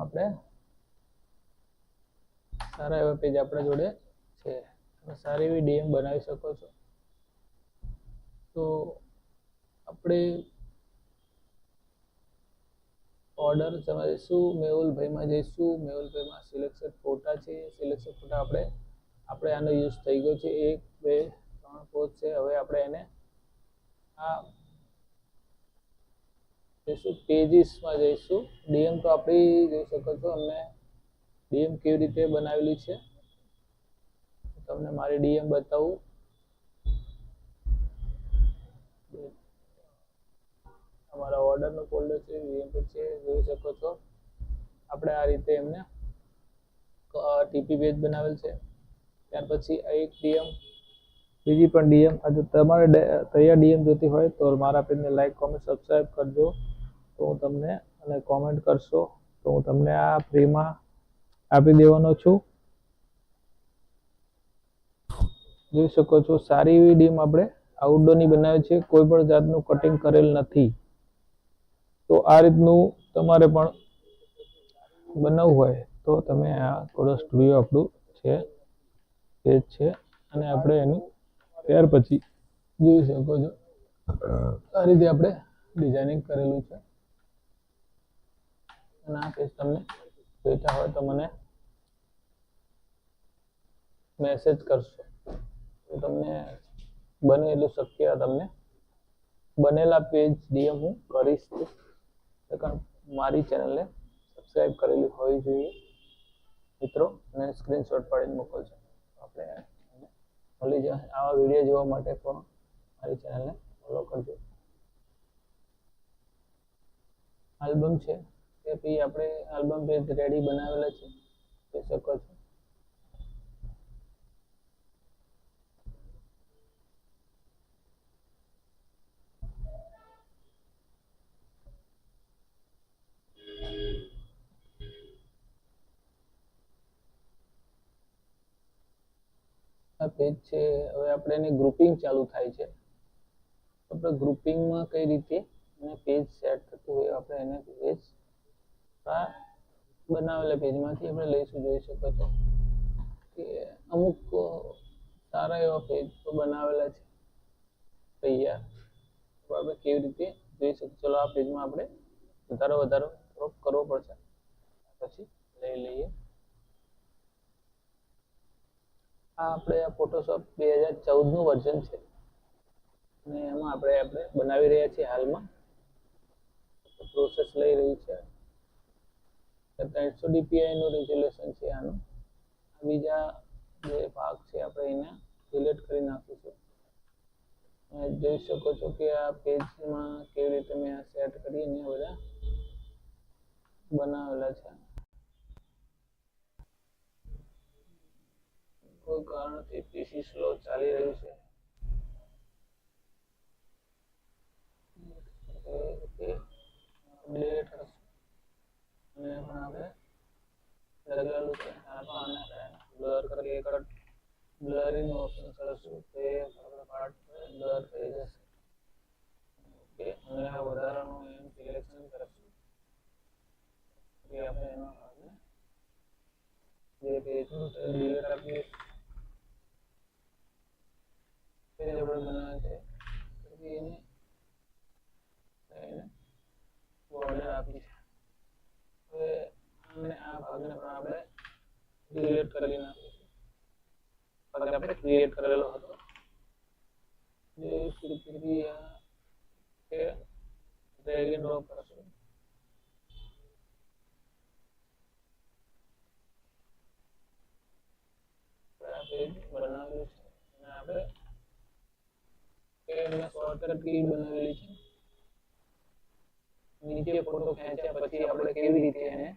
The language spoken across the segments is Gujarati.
આપણે સારા એવા પેજ આપણા જોડે છે. તમે સારી એવી ડીએમ બનાવી શકો છો. તો આપણે ઓર્ડર જઈશું, મેહુલભાઈમાં જઈશું. મેહુલભાઈમાં સિલેક્શન ફોટા છે. સિલેક્શન ફોટા આપણે આનો યુઝ થઈ ગયો છે. 1 2 3 પોસ્ટ છે. હવે આપણે એને આ જઈશું પેજીસમાં જઈશું. ડીએમ તો આપણી જોઈ શકો છો. અમને ડીએમ કેવી રીતે બનાવેલી છે તમને મારી ડીએમ બતાવું. અમારા ઓર્ડરનો ફોલ્ડર છે, ડીએમ છે, જોઈ શકો છો. આપણે આ રીતે એમને ટીપી પેજ બનાવેલ છે. ત્યાર પછી આ એક ડીએમ, બીજી પણ ડીએમ. જો તમારે તૈયાર ડીએમ જોતી હોય તો મારા પેજને લાઈક, કોમેન્ટ, સબસ્ક્રાઈબ કરજો. તો હું તમને અને કોમેન્ટ કરશો તો હું તમને આ ફ્રીમાં આપી દેવાનો છું. જોઈ શકો છો સારી એવી ડીએમ આપણે આઉટડોરની બનાવી છે. કોઈ પણ જાતનું કટિંગ કરેલ નથી. તો આ રીતનું તમારે પણ બનાવવું હોય તો તમે આ કોડો સ્ટુડિયો આપણું છે પેજ છે અને આપણે એનું ત્યાર પછી જોઈ શકો છો આ રીતે આપણે ડિઝાઇનિંગ કરેલું છે. અને આ પેજ તમને જોઈતા હોય તો મને મેસેજ કરશો તો તમને બને એટલું શક્ય તમને બનેલા પેજ ડીએમ હું કરીશ. મારી ચેનલને સબસ્ક્રાઈબ કરેલી હોવી જોઈએ મિત્રો, અને સ્ક્રીનશોટ પાડીને મોકલજો. આપણે મળી જાય આવા વિડીયો જોવા માટે પણ મારી ચેનલને ફોલો કરજો. આલ્બમ છે તે પછી આપણે આલ્બમ પેજ રેડી બનાવેલા છે જોઈ શકો છો. આ પેજ છે. હવે આપણે એને ગ્રુપિંગ ચાલુ થાય છે. આપણે ગ્રુપિંગમાં કઈ રીતે એને પેજ સેટ થતું હોય આપણે એને પેજ બનાવેલા પેજમાંથી આપણે લઈશું. જોઈ શકો છો કે અમુક સારા એવા પેજ બનાવેલા છે તૈયાર. તો આપણે કેવી રીતે જોઈ શકીએ. ચલો આ પેજમાં આપણે વધારો થોડોક કરવો પડશે, પછી લઈ લઈએ. આ આપણે ફોટોશોપ 2014નું વર્ઝન છે અને એમાં આપણે બનાવી રહ્યા છીએ. હાલમાં પ્રોસેસ લઈ રહી છે. 300 dpi નું રેઝોલ્યુશન છે આનું. બીજા જે ભાગ છે આપણે એને ડિલીટ કરી નાખીશું. જોઈ શકો છો કે આ પેજમાં કેવી રીતે મેં સેટ કરીને બધા બનાવેલા છે. કોઈ કારણથી પીસી સ્લો ચાલી રહ્યું છે. ડિલીટ કરશું અને પણ આપણે લગેલું છે આને બ્લર કરી બ્લરિંગ ઓપ્શન કરશું તે પાર્ટ બ્લર થઈ જશે. ઓકે, અને આ વધારાનું એમ સિલેક્શન કરશું કે આપણે એનો જે પેજનું ડિલીટ આપીએ પેજ આપણે બનાવે છે પછી એને બોર્ડર આપી છે. હવે અને આ ભાગને પણ આપણે ડિલીટ કરી નાખીશું. ભાગ આપણે ક્રિએટ કરેલો હતો. જે પ્રક્રિયા કે ડ્રેગ એન્ડ ડ્રોપ કરશું. આ પેજ બનાવેલું છે અને આપણે એમને શોર્ટકટ કી બનાવેલી છે. નીચે ફોટો ખેંચ્યા પછી આપણે કેવી રીતે એને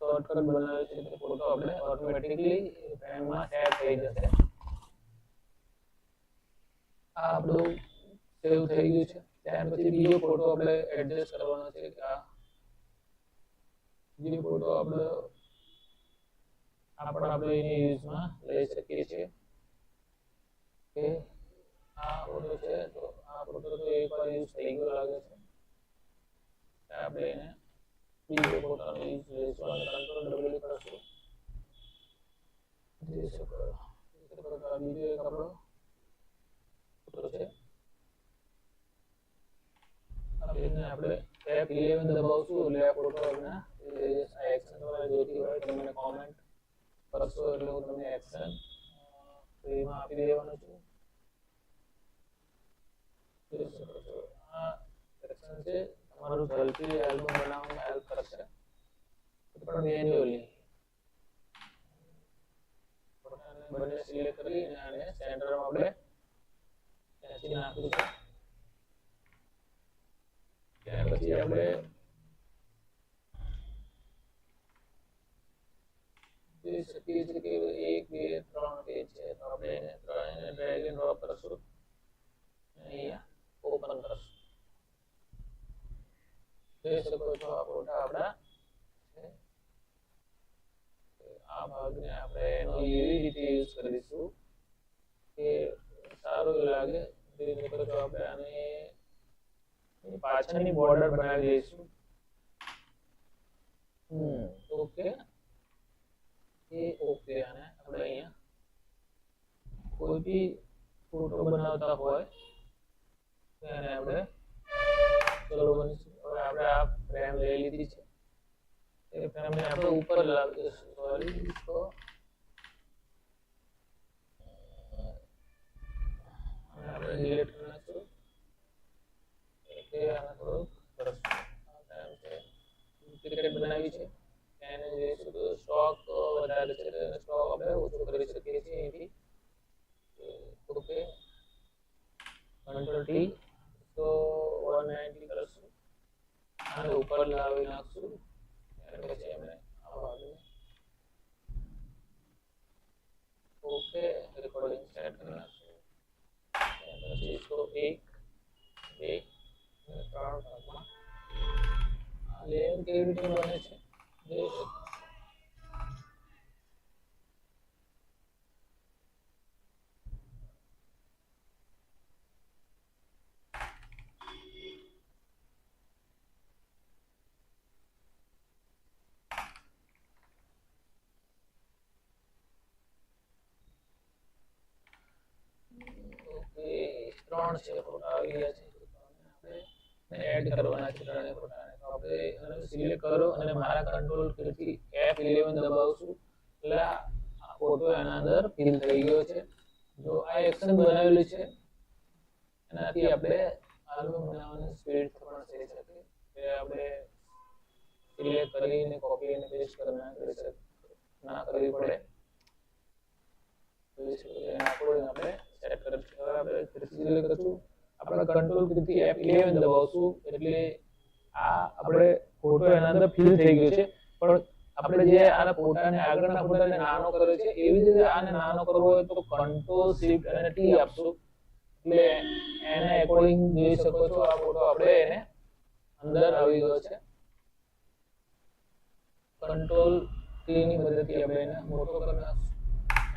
શોર્ટકટ બનાવે છે તે ફોટો આપણે ઓટોમેટિકલી ફ્રેમમાં સેટ થઈ જશે. આ આપણું સેવ થઈ ગયું છે. ત્યાર પછી બીજો ફોટો આપણે એડજસ્ટ કરવાનો છે કે આ બીજો ફોટો આપણે એની યુઝમાં લઈ શકીએ છીએ. કે આ ફોટો છે તો આ ફોટો તો એકવાર યુઝ થઈ ગયો લાગે છે. આપણે એને બીજો ફોટાનો યુઝ લઈશું અને કંટ્રોલ ડબલ કરશું. જોઈ શકો બીજો એક આપણો ફોટો છે. આ પેજને આપણે F11 દબાવશું એટલે આ ફોટો આપણા આ એક્શન તમારે જોઈતી હોય તો મને કોમેન્ટ કરશો એટલે હું તમને એક્શન ફ્રીમાં આપી દેવાનો છું. જોઈ શકો છો આ એક્શન છે તમારું ઝડપી આલ્બમ બનાવવામાં હેલ્પ કરશે પણ મેન્યુઅલી બંને સિલેક્ટ કરી અને સેન્ટરમાં આપણે ખેંચી નાખીશું. ત્યાર પછી આપણે જોઈ શકીએ છીએ કે 1 2 3 પેજ છે તો આપણે એને ત્રણેયને ડ્રેગ એન્ડ ડ્રોપ કરશું અહીંયા ઓપન કરશું. જોઈ શકો છો આ ફોટા આપણા છે. આ ભાગને આપણે એનો એવી રીતે યુઝ કરીશું કે સારું લાગે. જોઈ શકો છો આપણે આને પાછળની બોર્ડર બનાવી દઈશું. ઓકે ઓકે અને આપણે અહીંયા કોઈ બી ફોટો બનાવતા હોય તો એને આપણે ચલો બનીશું. હવે આપણે આ ફ્રેમ લઈ લીધી છે એ ફ્રેમને આપણે ઉપર લાવી દઈશું. સોરી તો આપણે ડિલીટ કરી નાખશું. કે આને થોડુંક કરશું. આ ફ્રેમ છે ડુપ્લિકેટ બનાવી છે એને જોઈશું તો સ્ટોક વધારે છે અને સ્ટોક આપણે ઓછો કરી શકીએ છીએ અહીંથી. ઓકે કંટ્રોલ ટી તો 190 કરશું અને ઉપર લાવી નાખશું. ત્યાર પછી આપણે આ ભાગને ઓકે રેકોર્ડિંગ સેટ કરી નાખશું. ત્યાર પછી તો 1 2 3 ભાગમાં આ લેયર કેવી રીતે બને છે જોઈ શકો. ત્રણ છે ફોટા આવી ગયા છે આપણે એડ કરવાના છે ત્રણેય ફોટાને. તો આપણે એને સિલેક્ટ કરો અને મારા કંટ્રોલ કીથી F11 દબાવશું એટલે આ ફોટો એના અંદર ફિલ થઈ ગયો છે. જો આ એક્શન બનાવેલું છે એનાથી આપણે આલ્બમ બનાવવાની સ્પીડ પણ થઈ શકે. એ આપણે સિલેક્ટ કરીને કોપી અને પેસ્ટ ના કરવી પડે. આપણે સેટ કરીશું. હવે આપણે સિલેક્ટ કરશું. આપણે કંટ્રોલ કીથી F11 દબાવશું એટલે આ આપણે ફોટો એના અંદર ફિલ થઈ ગયો છે. પણ આપણે જે આના ફોટાને આગળના ફોટાને નાનો કર્યો છે એવી રીતે આને નાનો કરવો હોય તો કંટ્રોલ શિફ્ટ અને ટી આપશું એટલે એને એકોર્ડિંગ જોઈ શકો છો આ ફોટો આપણે એને અંદર આવી ગયો છે. કંટ્રોલ ટી ની મદદથી આપણે એને મોટો કરી નાખશું.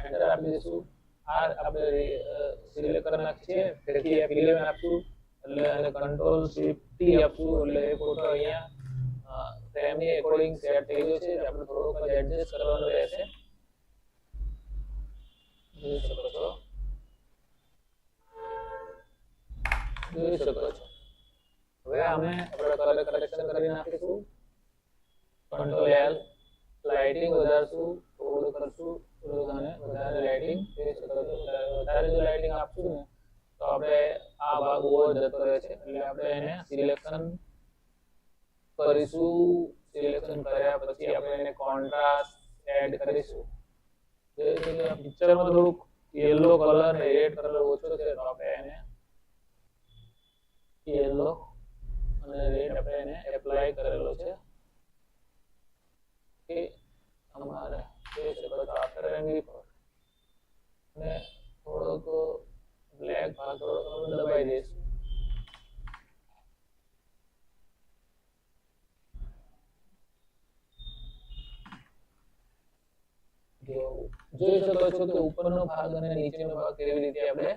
એન્ટર આપી દઈશું. આ આપણે સિલેક્ટ કરી નાખીએ તેથી F11 આપશું એટલે અને કંટ્રોલ શિફ્ટ ટી આપશું એટલે એ ફોટો અહીંયા ફ્રેમની એકોર્ડિંગ સેટ થઈ ગયો છે. આપણે થોડોક જ એડજસ્ટ કરવાનો રહેશે. જોઈ શકો છો હવે અમે આપણે કલર કરેક્શન કરી નાખીશું. કંટ્રોલ L લાઇટિંગ વધારશું થોડું કરશું થોડું અને વધારે લાઇટિંગ. વધારે જો લાઇટિંગ આપશું ને તો આપણે આ ભાગ ઓવર જતો રહે છે એટલે આપણે એને સિલેક્શન કરીશું. સિલેક્શન કર્યા પછી આપણે એને કોન્ટ્રાસ્ટ એડ કરીશું. પિક્ચરમાં થોડુંક યલો કલર ને રેડ કલર ઓછો છે તો આપણે એને યલો અને રેડ આપણે એને એપ્લાય કરેલો છે કે અમારે જોઈ શકો છો આફ્ટર રંગી પર અને થોડોક બ્લેક ભાગ થોડો દબાઈ દઈશું. જોઈ શકો છો કે ઉપરનો ભાગ અને નીચેનો ભાગ કેવી રીતે આપણે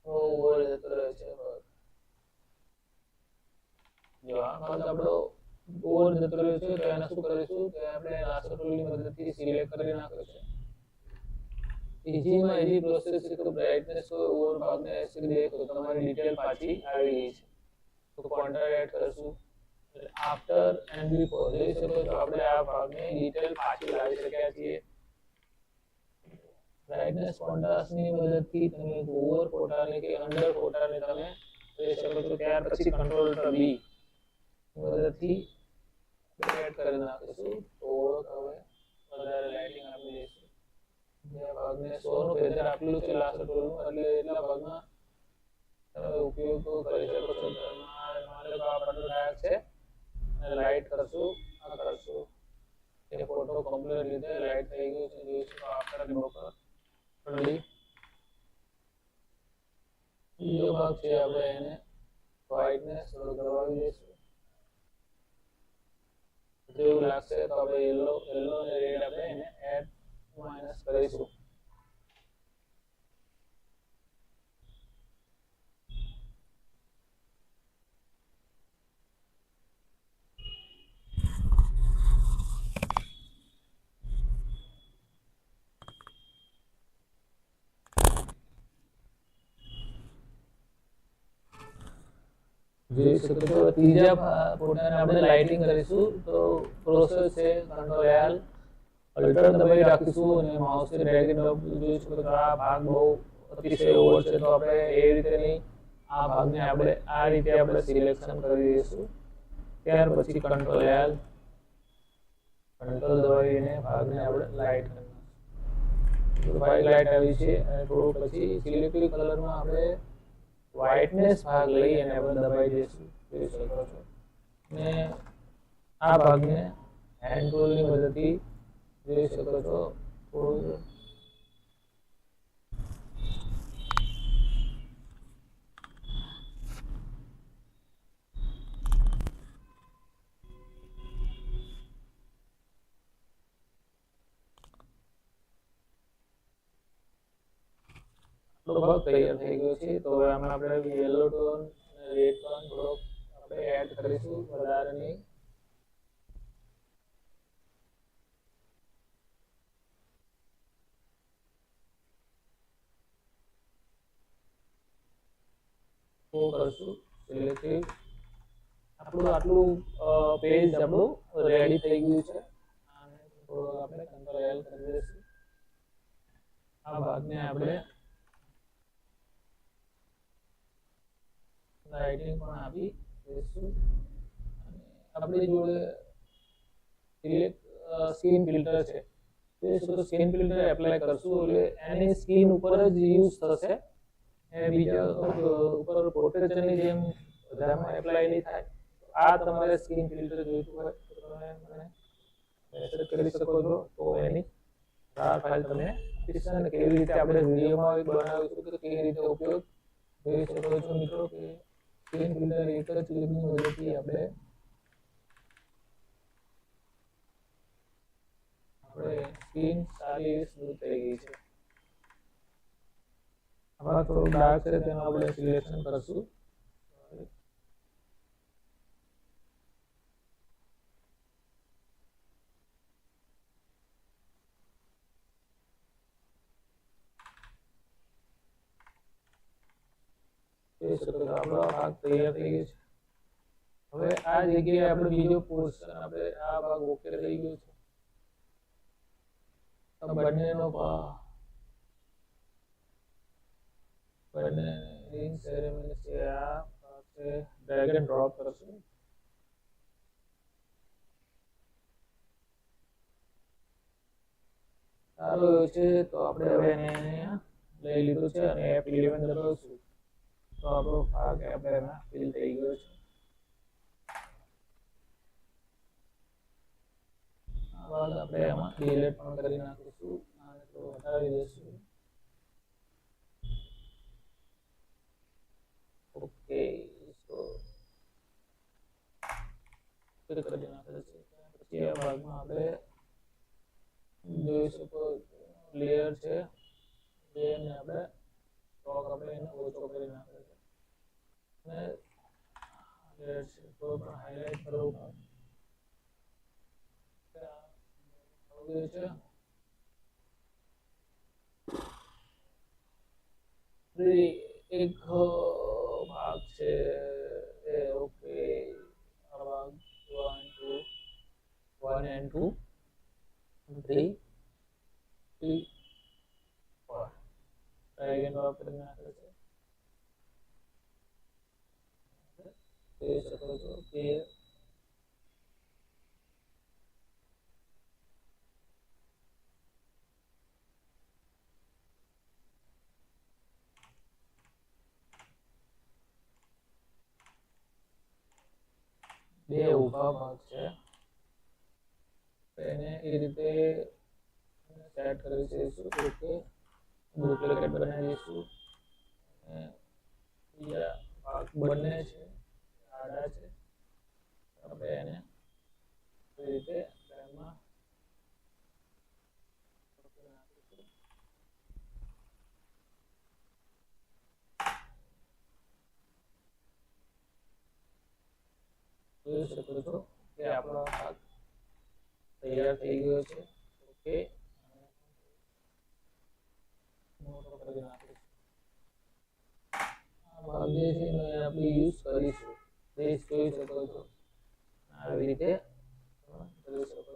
ઓવર જતો રહે છે. જો આ ભાગ આપણો ઓવર જતો રહ્યો છે, તો એને શું કરીશું કે આપણે લાસર ટૂલની મદદથી સિલેક્ટ કરી નાખીશું. ઇઝીમાં ઇઝી પ્રોસેસ છે. તો બ્રાઇટનેસ ઓવર ભાગને એસી દેખો તો તમારી ડિટેલ પાછી આવી ગઈ છે. તો કોન્ટ્રાસ્ટ એડ કરશું. આફ્ટર એન્ડ બિફોર જોઈ શકો છો આપણે આ ભાગને ડિટેલ પાછી લાવી શક્યા છીએ. બ્રાઇટનેસ કોન્ટ્રાસ્ટની મદદથી તમે ઓવર ફોટાને કે અંડર ફોટાને તમે જોઈ શકો છો. ત્યાર પછી કંટ્રોલ બી મદદથી એડ કરી નાખીશું. તો હવે વધારે લાઇટિંગ આપી દઈશું. જે ભાગને 100 નું ફેઝર આપેલું છે લાસર ટૂલનું, એટલે એટલા ભાગમાં તમે ઉપયોગ કરી શકો છો. મારે તો આ પટ્ટો ડાયક છે અને લાઇટ કરશું, આ કરશું. એ ફોટો કમ્પ્લીટ રીતે લાઇટ થઈ ગયું છે. જોઈ શકો આફ્ટર બ્રોકર ડી. બીજો ભાગ છે આપણે એને વ્હાઇટનેસ થોડો કરવાવી દઈશું. જેવું લાગશે તો આપણે યલો અને રેડ આપણે એને એડ માઇનસ કરીશું. જોઈ શકો છો ત્રીજા ફોટાને આપણે લાઇટિંગ કરીશું. તો પ્રોસેસ છે કંટ્રોલ એલ અલ્ટર દબાવી રાખીશું અને માઉસથી ડ્રેગ એન્ડ ડ્રોપ. જોઈ શકો છો આ ભાગ બહુ અતિશય ઓવર છે, તો આપણે એ રીતે નહીં, આ ભાગને આપણે આ રીતે આપણે સિલેક્શન કરી દઈશું. ત્યાર પછી કંટ્રોલ એલ કંટ્રોલ દબાવીને ભાગને આપણે લાઇટ કરી નાખીશું. ભાગ લાઇટ આવી છે અને થોડું પછી સિલેક્ટિવ કલરમાં આપણે વ્હાઇટનેસ ભાગ લઈ અને આપણે દબાવી દઈશું. જોઈ શકો છો ને આ ભાગને હેન્ડ ટૂલની મદદથી જોઈ શકો છો થોડું ભાગ તૈયાર થઈ ગયો છે. તો હવે આમાં આપણે યલો ટોન અને રેડ ટોન થોડો આપણે એડ કરીશું, વધારે નહીં. તો કરશું સિલેક્ટિવ. આપણું આટલું પેજ આપણું રેડી થઈ ગયું છે. આને થોડો આપણે કંટ્રોલ એલ કરી દઈશું. આ ભાગને આપણે લાઇટિંગ પણ આપી દઈશું. આપણી જોડે સ્કીન ફિલ્ટર છે, તો સ્કીન ફિલ્ટર એપ્લાય કરશું એટલે એની સ્કીન ઉપર જ યુઝ થશે. એ બીજા ઉપર પ્રોટેક્શનની જેમ બધામાં એપ્લાય નહીં થાય. આ તમારે સ્કીન ફિલ્ટર જોઈતું હોય તો તમે મને મેસેજ કરી શકો છો. તો એની ફાઇલ તમે આપીશ અને કેવી રીતે આપણે વિડીયોમાં બનાવીશું કે કેવી રીતે ઉપયોગ જોઈ શકો છો મિત્રો કે સ્કીન ફિલ્ટર એક જ ક્લિકની મદદથી આપણે સ્કીન સારી એવી સ્મૂથ થઈ ગઈ છે. આમાં થોડું ડાર્ક છે તેનું આપણે સિલેક્શન કરશું. આપણો ભાગ તૈયાર થઈ ગયો છે. હવે આ જગ્યાએ આપણે બીજો પોર્શન આપણે આ ભાગ ઓકે થઈ ગયો છે. બંનેનો બંને રિંગ સેરેમની છે, આ પાસે ડ્રેગ એન્ડ ડ્રોપ કરશું. સારું એવું છે. તો આપણે હવે એને લઈ લીધું છે અને F11 દબાવશું તો આપણો ભાગ આપણે એમાં ફિલ થઈ ગયો છે. આ ભાગ આપણે એમાં ડિલીટ પણ કરી નાખીશું. આને તો હટાવી દઈશું. ઓકે, સો કરી નાખે છે. પછી આ ભાગમાં આપણે જોઈ શકો લેયર છે, લેયરને આપણે સ્ટોક આપણે એને ઓછો કરી નાખે છે અને કોઈ પણ હાઇલાઇટ કરવું છે એક ભાગ છે ઓકે આ ભાગ 1 and 2 3 4 ટ્રાયંગલ વાપરીને નાખે છે જોઈ શકો છો કે બે ઊભા ભાગ છે એને એ રીતે સેટ કરી દઈશું કે ડુપ્લિકેટ બનાવી દઈશું બીજા ભાગ બંને છે આડા છે આપણે એને એ રીતે ફ્રેમમાં જોઈ શકો છો કે આપણો ભાગ તૈયાર થઈ ગયો છે ઓકે મોટો કરી નાખીશું આ ભાગ જે છે એને આપણે યુઝ કરીશું પ્લીઝ જોઈ શકો છો આવી રીતે કરી શકો છો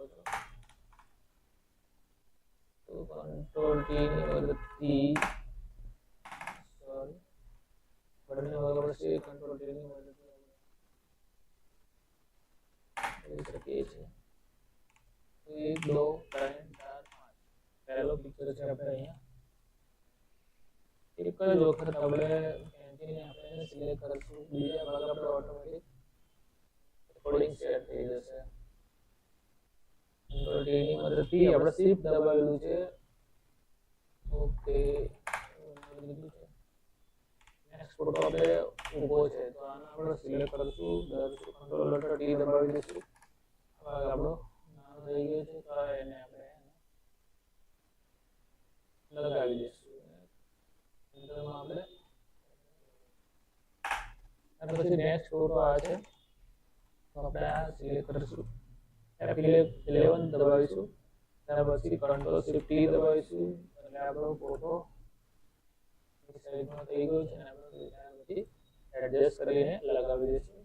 તો કંટ્રોલ ટી ની મદદથી સોરી બંને વગર છે કંટ્રોલ ટી ની મદદથી કરી શકીએ છીએ 1 2 3 4 5 પહેલો પિક્ચર છે આપણે અહીંયા એક જ વખત આપણે કેન્ટીને આપણે સિલેક્ટ કરીશું બીજા ભાગ આપણે ઓટોમેટિક રેકોર્ડિંગ સેટ થઈ જશે કંટ્રોલ ટી ની મદદથી આપણે શિફ્ટ દબાવેલું છે ઓકે નેક્સ્ટ ફોટો આપણે ઊભો છે તો આને આપણે સિલેક્ટ કરીશું કંટ્રોલ લેટર ટી દબાવી દઈશું ભાગ આપણો નાનો થઈ ગયો છે તો એને આપણે લગાવી દઈશું સેન્ટરમાં આપણે અને પછી નેક્સ્ટ ફોટો આ છે તો આપણે આ સિલેક્ટ કરીશું F11 દબાવીશું ત્યાર પછી કંટ્રોલ શિફ્ટ ટી દબાવીશું એટલે આપણો ફોટો સાઈડમાં થઈ ગયો છે અને આપણે ત્યાર પછી એડજસ્ટ કરીને લગાવી દઈશું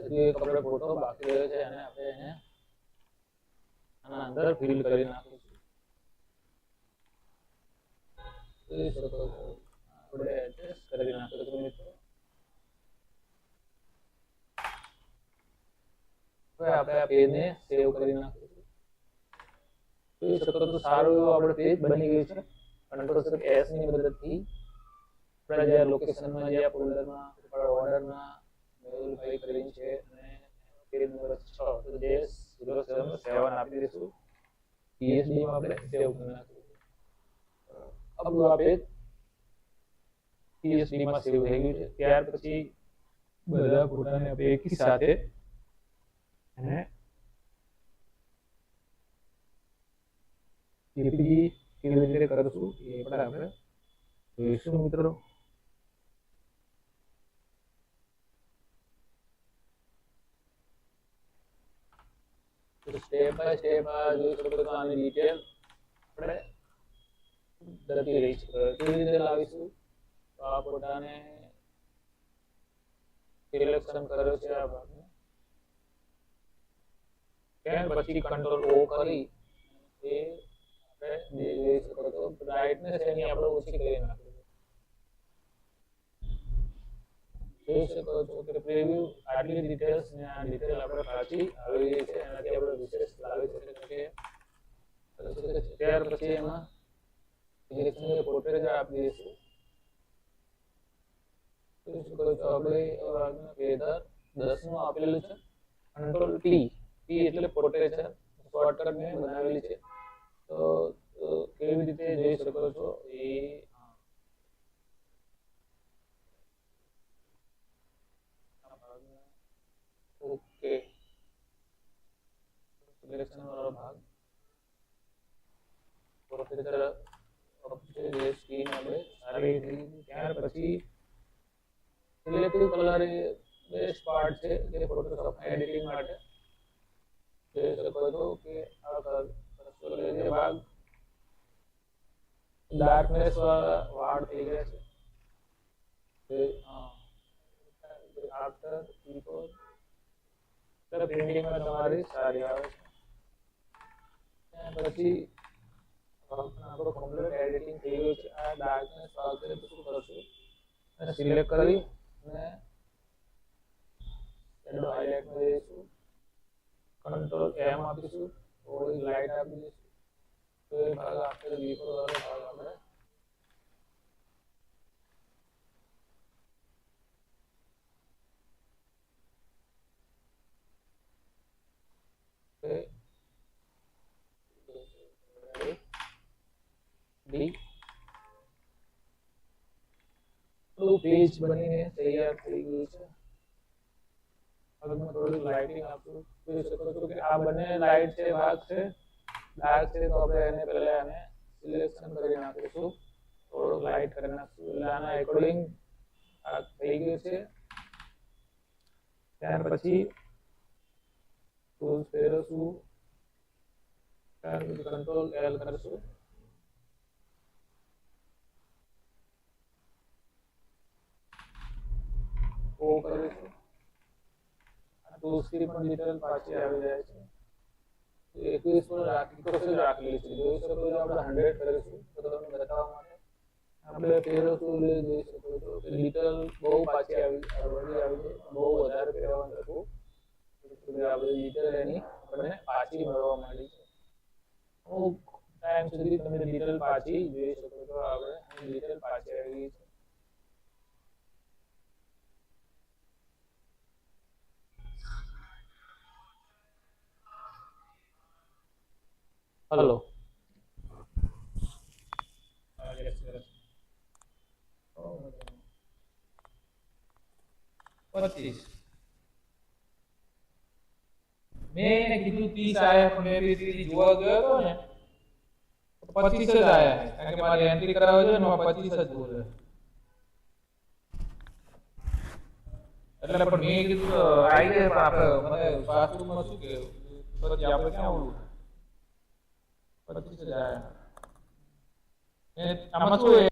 હજી એક આપણે ફોટો બાકી રહ્યો છે અને આપણે એને આના અંદર ફિલ કરી નાખીશું જોઈ શકો છો આપણે એડજસ્ટ કરી નાખીશું મિત્રો હવે આપણે આ પેજને સેવ કરી નાખીશું જોઈ શકો છો સારું એવું આપણે પેજ બની ગયું છે કંટ્રોલ શિફ્ટ એસ ની મદદથી આપણે જે લોકેશનમાં જે ફોલ્ડરમાં ઓર્ડરમાં મેલ કરી છે અને પેજ નંબર 6 તો જે 077 આપી દઈશું પીએસડી માં આપણે સેવ કરી નાખીશું આપણું આ પેજ પીએસડી માં સેવ થઈ ગયું છે ત્યાર પછી બધા ફોટાને આપણે એકી સાથે અને જેપીજી કેવી રીતે કરશું એ પણ આપણે જોઈશું મિત્રો. સ્ટેપ બાય સ્ટેપ જોઈ શકો છો આની ડિટેલ આપણે જતી રહી છે. કેવી રીતે લાવીશું? તો આ ફોટાને સિલેક્શન કર્યો છે આ ભાગને, ત્યાર પછી કંટ્રોલ ઓ કરી એ આપણે જોઈ શકો છો બ્રાઇટનેસ એની આપણે ઓછી કરી નાખી. જોઈ શકો છો કે પ્રિવ્યુ આટલી ડિટેલ્સ ને આ ડિટેલ આપણે પાછી આવી ગઈ છે, એનાથી આપણે વિશેષ લાવી શકીએ. ત્યાર પછી એમાં સિલેક્શન પોર્ટ્રેટ આપી દઈશું. જોઈ શકો છો આપણે વેધર 10 નું આપેલું છે, કંટ્રોલ ટી એટલે પોર્ટ્રેચર શોર્ટકટ મેં બનાવેલી છે. તો કેવી રીતે જોઈ શકો છો એ ઓકે સિલેક્શન વાળો ભાગ પોર્ટ્રેચર જે સ્કીન આપણે સારી રીતે. ત્યાર પછી સિલેક્ટિવ કલર એ બેસ્ટ પાર્ટ છે જે ફોટોશોપ એડિટિંગ માટે. જોઈ શકો છો કે આ કલર જે ભાગ ડાર્કનેસ વાળા વાળ થઈ ગયા છે. આફ્ટર બિફોર પ્રિન્ટિંગમાં તમારી સારી આવે છે. પછી આપણો કમ્પ્લીટ એડિટિંગ થઈ ગયું છે. આ ડાર્કનેસ ભાગ છે તો શું કરશું, સિલેક્ટ કરી અને શેડો હાઇલાઇટમાં જઈશું, કંટ્રોલ એમ આપીશું, થોડી લાઇટ આપી દઈશું. તો એ ભાગ આફ્ટર બિફોર વાળો ભાગ આપણે પેજ બનીને તૈયાર થઈ ગયું છે. આગળમાં થોડી લાઇટિંગ આપું. જોઈ શકો છો કે આ બંને લાઇટ છે ભાગ છે ડાર્ક છે, તો આપણે એને પહેલા એને સિલેક્શન કરી નાખીશું, થોડુંક લાઇટ કરી નાખીશું એટલે આના એકોર્ડિંગ આ થઈ ગયું છે. ત્યાર પછી ટૂલ્સ ફેરવશું, ત્યાર પછી કંટ્રોલ એલ કરશું, ઓ કરીશું. આ ટૂલ્સથી પણ ડિટેલ પાછી આવી જાય છે. 21 પર રાખેલી છે. જોઈ શકો છો આપણે 100 કરીશું તો તમને બતાવવા માટે. આપણે ફેરવશું એટલે જોઈ શકો છો કે ડિટેલ બહુ પાછી આવી છે. બહુ વધારે ફેરવવાનું હતું એટલે આપણે ડિટેલ એની આપણને પાછી મળવા માંડી છે. અમુક ટાઈમ સુધી તમે ડિટેલ પાછી જોઈ શકો છો. આપણે ડિટેલ પાછી આવી ગઈ છે. હલો 25 મેં એને કીધું 30 આયા, પણ મેં બી જોવા ગયો હતો ને 25 જ આયા, કારણ કે મારી એન્ટ્રી કરાવવા જોઈએ ને 25 જ બોલે. એટલે પણ મેં કીધું આવી જાય, પણ આપણે મને શાસ્ત્રમાં શું કે પછી આપણે ક્યાં ઓલું 25 જ આયા. આમાં શું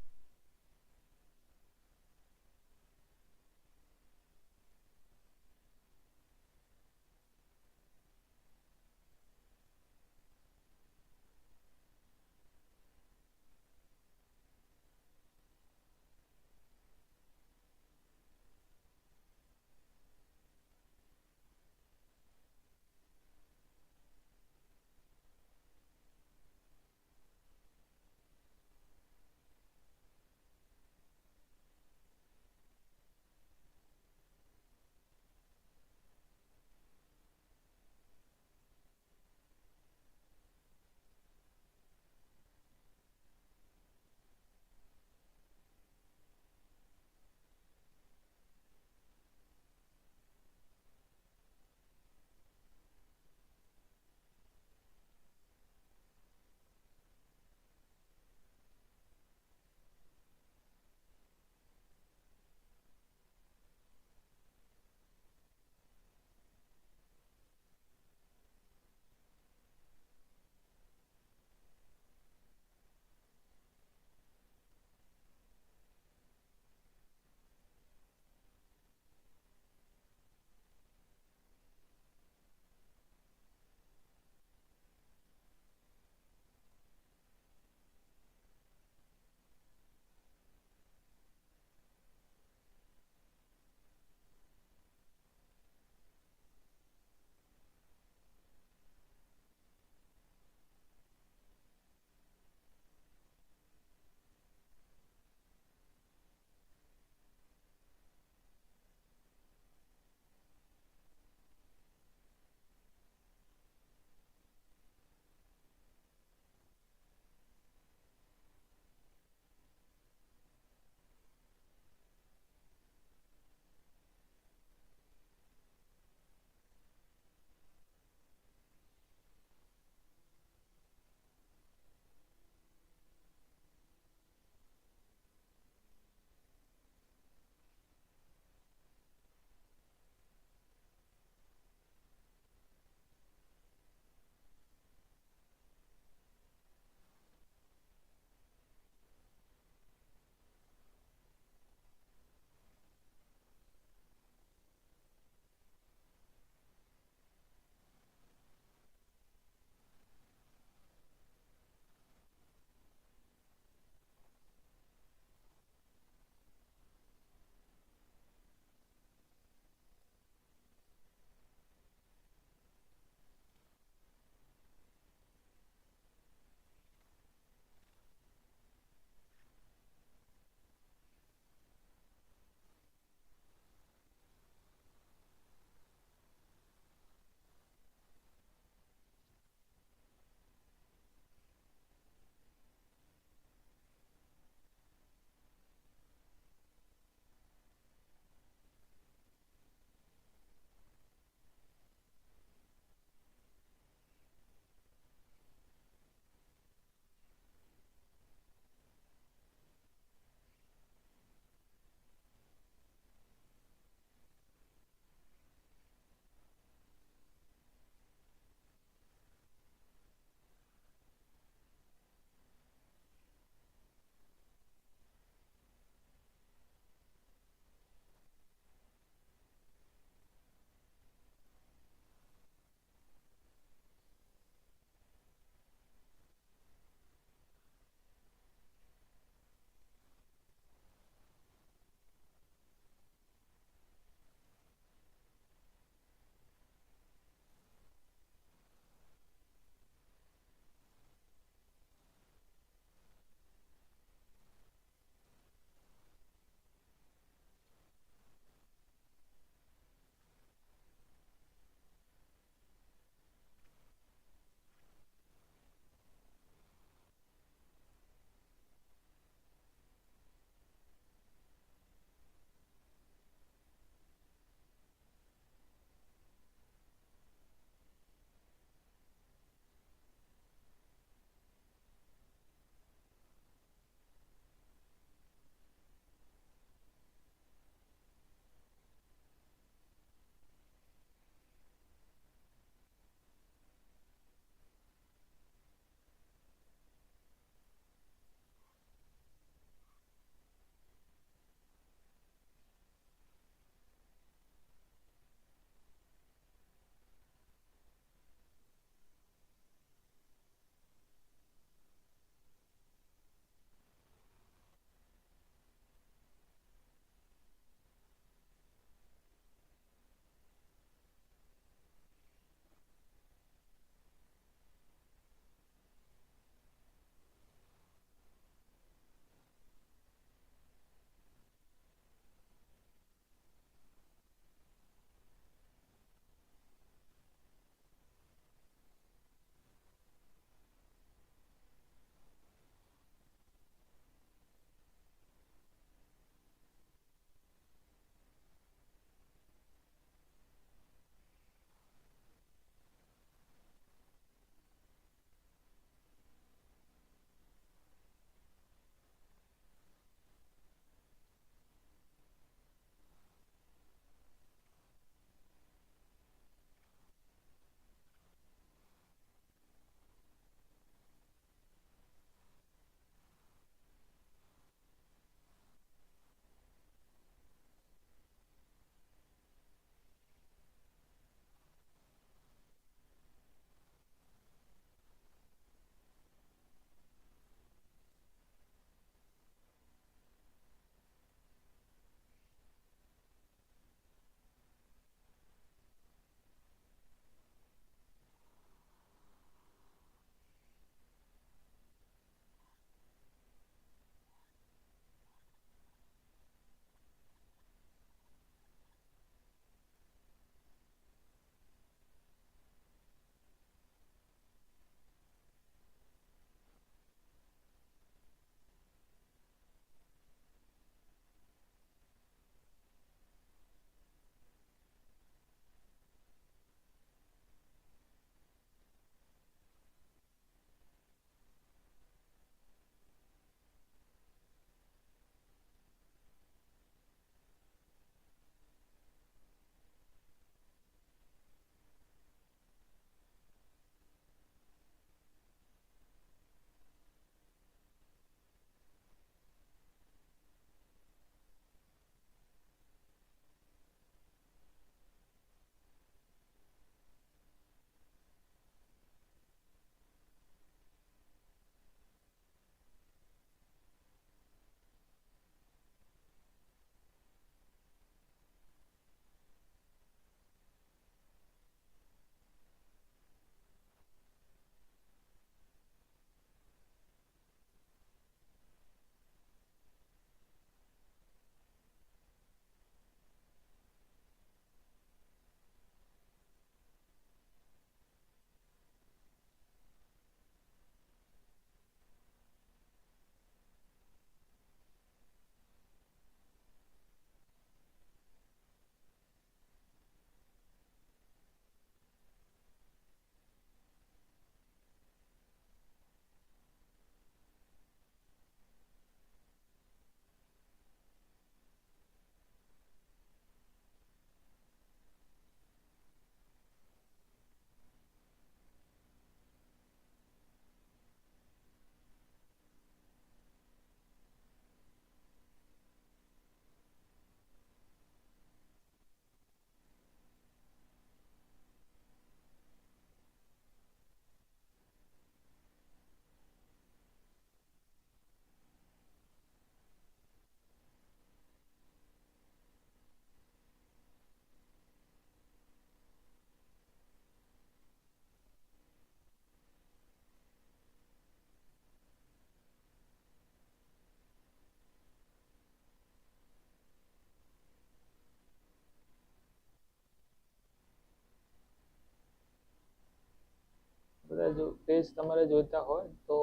જો પેજ તમારે જોઈતા હોય તો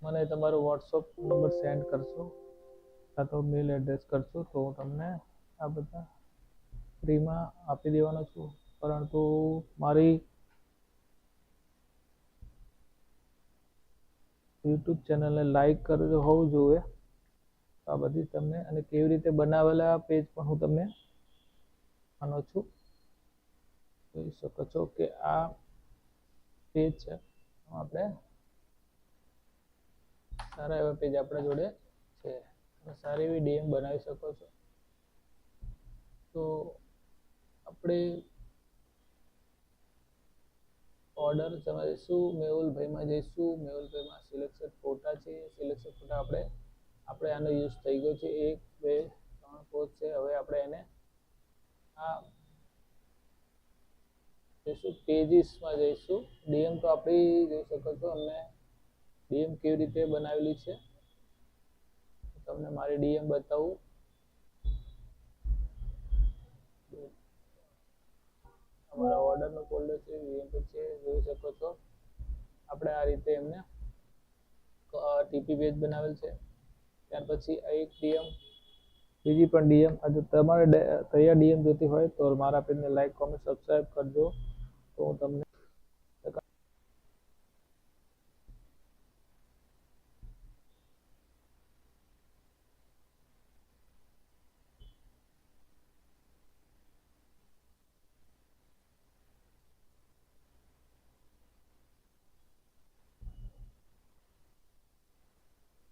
મને તમારો વોટ્સઅપ નંબર સેન્ડ કરશો કાં તો મેલ એડ્રેસ કરશો તો હું તમને આ બધા ફ્રીમાં આપી દેવાનો છું. પરંતુ મારી યુટ્યુબ ચેનલને લાઈક કરજો હોવું જોઈએ. આ બધી તમને અને કેવી રીતે બનાવેલા પેજ પણ હું તમને આનો છું. જોઈ શકો છો કે આ પેજ છે. આપણે સારા એવા પેજ આપણા જોડે છે અને સારી એવી ડીએમ બનાવી શકો છો. તો આપણે ઓર્ડર તમારે શું મેહુલભાઈમાં જઈશું. મેહુલભાઈમાં સિલેક્શન ફોટા છે. સિલેક્શન ફોટા આપણે આનો યુઝ થઈ ગયો છે. 1 2 3 પોચ છે. હવે આપણે એને આ જઈશું પેજીસમાં જઈશું. ડીએમ તો આપણી જોઈ શકો છો. અમને ડીએમ કેવી રીતે બનાવેલી છે તમને મારી ડીએમ બતાવું. અમારા ઓર્ડરનું ફોલ્ડર છે, ડીએમ છે, જોઈ શકો છો. આપણે આ રીતે એમને ટીપી પેજ બનાવેલ છે. ત્યાર પછી આ એક ડીએમ, બીજી પણ ડીએમ. જો તમારે તૈયાર ડીએમ જોતી હોય તો મારા પેજને લાઈક કોમેન્ટ સબસ્ક્રાઈબ કરજો તો હું તમને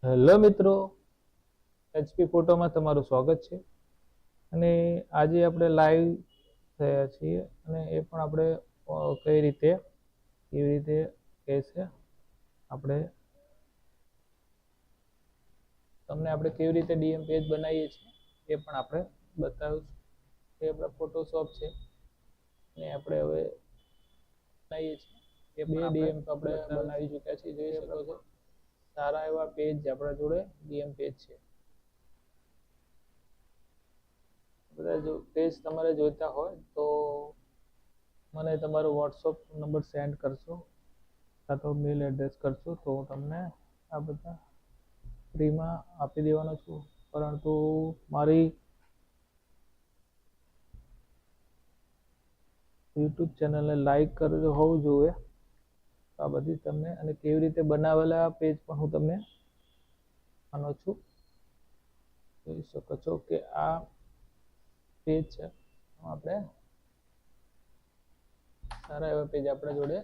હેલો મિત્રો, એચપી ફોટોમાં તમારું સ્વાગત છે. અને આજે આપણે લાઈવ થયા છીએ અને એ પણ આપણે કઈ રીતે કેવી રીતે કહે છે આપણે તમને આપણે કેવી રીતે ડીએમ પેજ બનાવીએ છીએ એ પણ આપણે બતાવ્યું છે. એ આપણા ફોટોશોપ છે અને આપણે હવે બનાવીએ છીએ. એ બે ડીએમ તો આપણે બનાવી ચૂક્યા છીએ. જોઈ શકો છો સારા એવા પેજ આપણા જોડે ડીએમ પેજ છે. બધા જો પેજ તમારે જોઈતા હોય તો મને તમારો વોટ્સઅપ નંબર સેન્ડ કરશો કાં તો મેલ એડ્રેસ કરશો તો હું તમને આ બધા ફ્રીમાં આપી દેવાનો છું. પરંતુ મારી યુટ્યુબ ચેનલને લાઈક કરજો હોવું જોઈએ. આ બધી તમને અને કેવી રીતે બનાવેલા પેજ પણ હું તમને આનો છું. જોઈ શકો છો કે આ પેજ છે. આપણે સારા એવા પેજ આપણા જોડે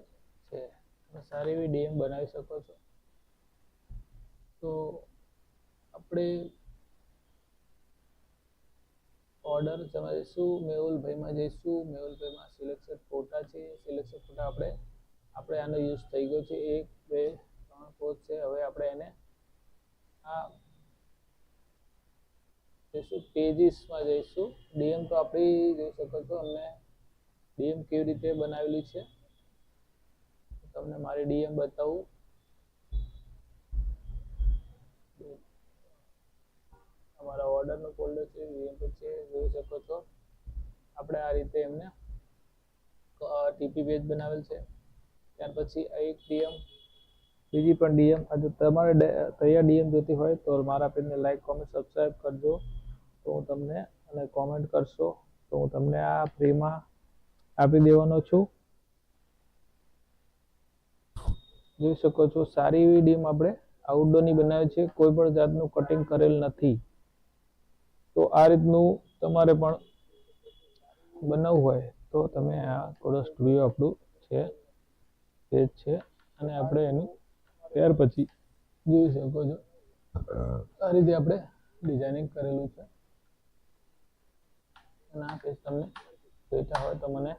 છે અને સારી એવી ડીએમ બનાવી શકો છો. તો આપણે ઓર્ડર તમારે શું મેહુલભાઈમાં જઈશું. મેહુલભાઈમાં સિલેક્શન ફોટા છે. સિલેક્શન ફોટા આપણે આનો યુઝ થઈ ગયો છે. 1 2 3 પોચ છે. હવે આપણે એને આ જઈશું પેજીસમાં જઈશું. ડીએમ તો આપણી જોઈ શકો છો. અમને ડીએમ કેવી રીતે બનાવેલી છે તમને મારી ડીએમ બતાવું. અમારા ઓર્ડરનું ફોલ્ડર છે, ડીએમ છે, જોઈ શકો છો. આપણે આ રીતે એમને ટીપી પેજ બનાવેલ છે. ત્યાર પછી આ એક ડીએમ, બીજી પણ ડીએમ. જો તમારે તૈયાર ડીએમ જોતી હોય તો મારા પેજને લાઈક કોમેન્ટ સબસ્ક્રાઈબ કરજો તો હું તમને અને કોમેન્ટ કરશો તો હું તમને આ ફ્રીમાં આપી દેવાનો છું. જોઈ શકો છો સારી એવી ડીમ આપણે આઉટડોરની બનાવી છે. કોઈ પણ જાતનું કટિંગ કરેલ નથી. તો આ રીતનું તમારે પણ બનાવવું હોય તો તમે આ થોડો સ્ટુડિયો આપણું છે પેજ છે અને આપણે એનું ત્યાર પછી જોઈ શકો છો આ રીતે આપણે ડિઝાઇનિંગ કરેલું છે. અને આ પેજ તમને જોઈતા હોય તો મને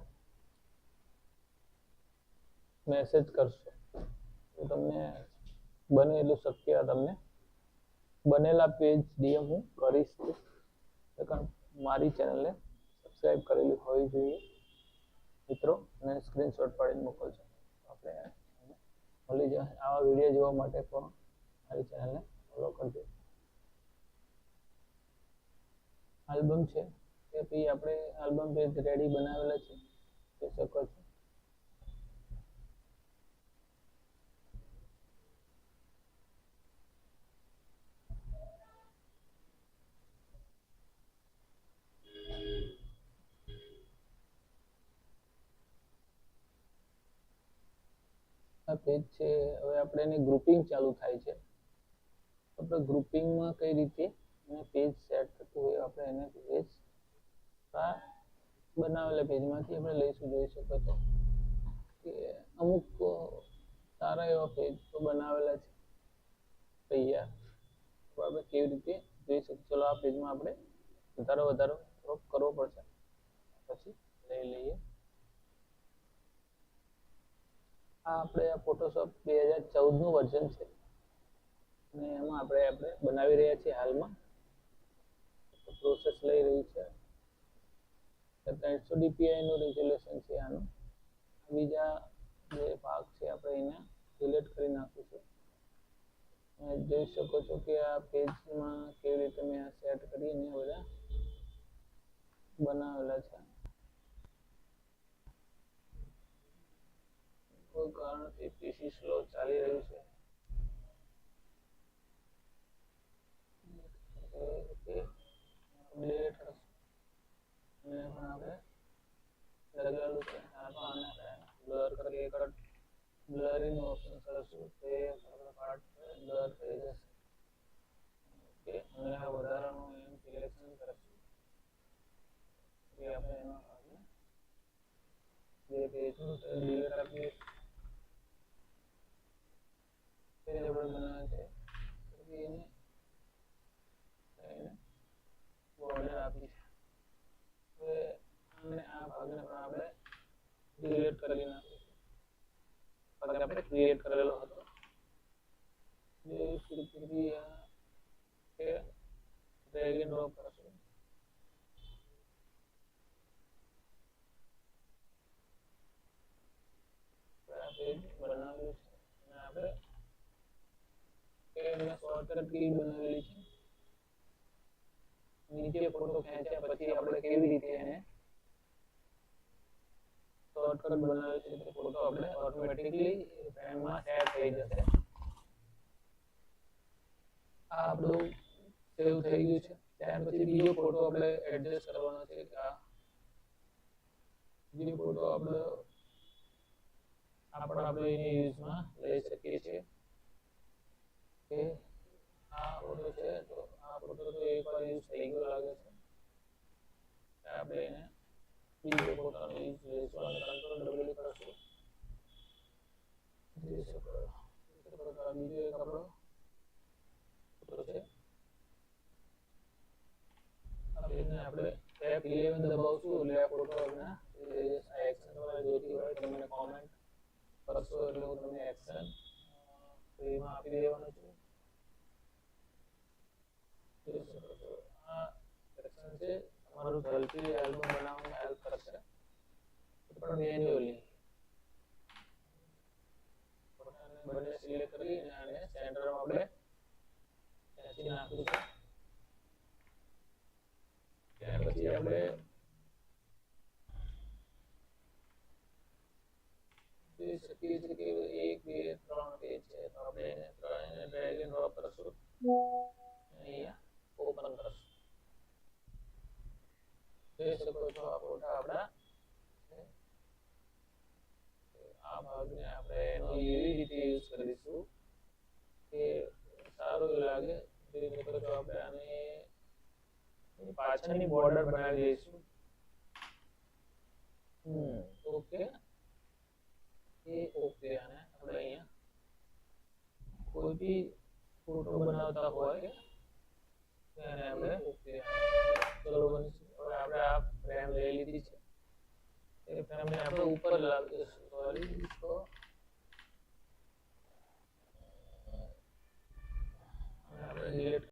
મેસેજ કરશો તો તમને બને એટલું શક્ય તમને બનેલા પેજ ડીએમ હું કરીશ. કારણ મારી ચેનલને સબસ્ક્રાઈબ કરેલી હોવી જોઈએ મિત્રો અને સ્ક્રીનશોટ પાડીને મોકલજો. આપણે મળી જાય આવા વિડીયો જોવા માટે પણ મારી ચેનલને ફોલો કરજો. આલ્બમ છે એ પછી આપણે આલ્બમ પેજ રેડી બનાવેલા છે જોઈ શકો છો. પેજ છે હવે આપણે એની ગ્રુપિંગ ચાલુ થાય છે. આપણે ગ્રુપિંગમાં કઈ રીતે એને પેજ સેટ થતું હોય આપણે એને પેજ આ બનાવેલા પેજમાંથી આપણે લઈશું. જોઈ શકો છો કે અમુક સારા એવા પેજ તો બનાવેલા છે તૈયાર. તો આપણે કેવી રીતે જોઈ શકીએ? ચલો આ પેજમાં આપણે વધારો કરવો પડશે, પછી લઈ લઈએ. આ આપણે આ ફોટોશોપ 2014 નું વર્ઝન છે અને એમાં આપણે બનાવી રહ્યા છીએ. હાલમાં પ્રોસેસ લઈ રહી છે. 300 dpi નું રેઝોલ્યુશન છે આનું. બીજા જે ભાગ છે આપણે એને ડિલીટ કરી નાખીશું. જોઈ શકો છો કે આ પેજમાં કેવી રીતે મેં સેટ કરીને બધા બનાવેલા છે. કોઈ કારણથી પીસી સ્લો ચાલી રહ્યું છે. ડિલીટ કરશું અને આપણે લગાવેલું છે બ્લર કરી બ્લરિંગ ઓપ્શન કરશું તે પાર્ટ બ્લર થઈ જશે. ઓકે, અને આ વધારાનું એમ સિલેક્શન કરશું કે આપણે એમાં જે પેજ ડિલીટ આપીએ તે આપણે બનાવે છે એને બોર્ડર આપી છે. હવે અને આ ભાગને પણ આપણે ડિલીટ કરી નાખીશું. ભાગ આપણે ક્રિએટ કરેલો હતો. જે પ્રક્રિયા કે ડ્રેગ એન્ડ ડ્રોપ કરશું. આ પેજ બનાવેલું છે અને આપણે એમને શોર્ટકટ કી બનાવેલી છે. નીચે ફોટો ખેંચ્યા પછી આપણે કેવી રીતે એને શોર્ટકટ બનાવે છે તે ફોટો આપણે ઓટોમેટિકલી ફ્રેમમાં સેટ થઈ જશે. આ આપણું સેવ થઈ ગયું છે. ત્યાર પછી બીજો ફોટો આપણે એડજસ્ટ કરવાનો છે કે આ બીજો ફોટો આપણે એને યુઝમાં લઈ શકીએ છીએ. કે આ ફોટો છે તો આ ફોટો તો એકવાર યુઝ થઈ ગયો લાગે છે. આપણે એને બીજો ફોટોનો યુઝ લઈશું અને કંટ્રોલ ડબલ કરશું. જોઈ શકો બીજો એક આપણો ફોટો છે. આ પેજને આપણે F11 દબાવશું એટલે આ ફોટો આપણે આ એક્શન તમારે જોઈતી હોય તો મને કોમેન્ટ કરશો એટલે હું તમને એક્શન ફ્રીમાં આપી દેવાનો છું. જોઈ શકો છો આ એક્શન છે તમારું ઝડપી આલ્બમ બનાવવામાં હેલ્પ કરશે. પણ મેન્યુઅલી ફોટાને બંને સિલેક્ટ કરી અને સેન્ટરમાં આપણે ખેંચી નાખીશું. ત્યાર પછી આપણે જોઈ શકીએ છીએ કે 1 2 3 પેજ છે તો આપણે એને ત્રણેયને ડ્રેગ એન્ડ ડ્રોપ કરશું. અહીંયા ઓપન કરશું. જોઈ શકો છો આ ફોટા આપણા આ ભાગને આપણે એનો એવી રીતે યુઝ કરીશું કે સારું લાગે. જોઈ શકો છો આપણે આને પાછળની બોર્ડર બનાવી દઈશું. ઓકે ઓકે અને આપણે અહીંયા કોઈ બી ફોટો બનાવતા હોય એને આપણે ઓકે ચલો બનીશું. હવે આપણે આ ફ્રેમ લઈ લીધી છે. એ ફ્રેમને આપણે ઉપર લાવી દઈશું. સોરી તો આપણે ડિલીટ